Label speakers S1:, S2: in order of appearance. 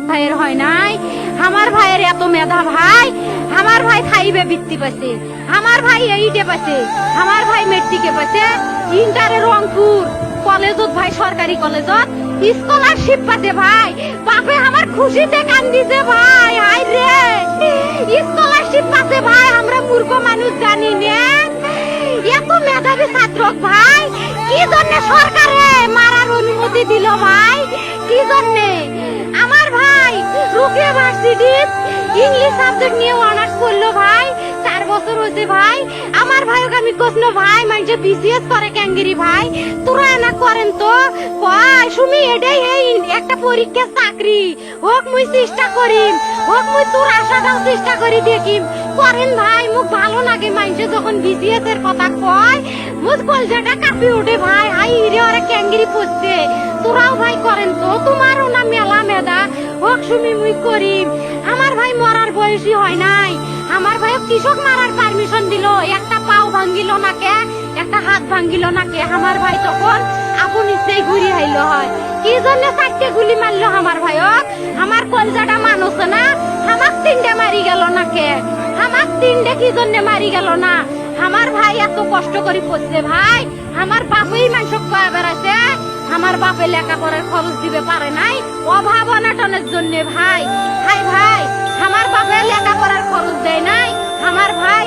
S1: ভাইয়ের হয় নাই, আমার ভাইয়ের এত মেধা ভাই, আমার ভাই খাইবে বৃত্তি পাইছে, আমার ভাই এইটে পাইছে, আমার ভাই মেট্রিকে পাইছে, ইন্টারে রংপুর কলেজত ভাই সরকারি কলেজত স্কলারশিপ পাতে ভাই, বাপে আমার খুশিতে কান্দিছে ভাই, হাই রে স্কলারশিপ পাতে ভাই, আমরা মূর্খ মানুষ জানি না এত মেধাবী ছাত্র ভাই, কি জন্য সরকারে মারার অনুমতি দিল ভাই, কি জন্য? আমার ভাই রুকিয়া ভার্সিটি ইংলিশ সাবজেক্ট নিয়ে অনার্স করলো ভাই, 4 বছর হয়েছে ভাই, আমার ভাইকে আমি কইছিল ভাই মানে বিসিএস করে ক্যাঙ্গিরি ভাই, তোরা না করেন তো কয় শুনি এটাই এই একটা পরীক্ষা চাকরি হোক, মুই চেষ্টা করিম, হোক মুই তোর আশাটাও চেষ্টা করি দেখিম, করেন ভাই, মুখ ভালো লাগে মানুষে যখন বিসিএস এর কথা কয়, মুখ কলজাটা কাঁপি ওঠে ভাই, হাই রে ওরা ক্যাঙ্গিরি পড়ছে, তোরাও ভাই করেন তো, তোমারও না মেলা মেধা, হোক শুনি মুই করিম। আমার ভাই মরার বয়সী হয় নাই, আমার ভাই কৃষক মারার পারমিশন দিল, একটা পাও ভাঙ্গিল নাকে, একটা হাত ভাঙ্গিল নাকে, আমার ভাই তখন আপন ইচ্ছেই ঘুরি আইল হয়, কি জন্য 4টে গুলি মারলো আমার ভাইক, আমার কলজাটা মানুষ না, আমার 3টে মারি গেল নাকে, আমার 3টে কি জন্য মারি গেল না, আমার ভাই এত কষ্ট করে পড়ছে ভাই, আমার বাপই মানুষ কয়ে বেড়াচ্ছে, আমার বাপে লেখাপড়ার খরচ দিবে পারে নাই, অভাব অনাটনের জন্য ভাই, হাই ভাই আমার বাপে লেখাপড়ার খরচ দেয় নাই, আমার ভাই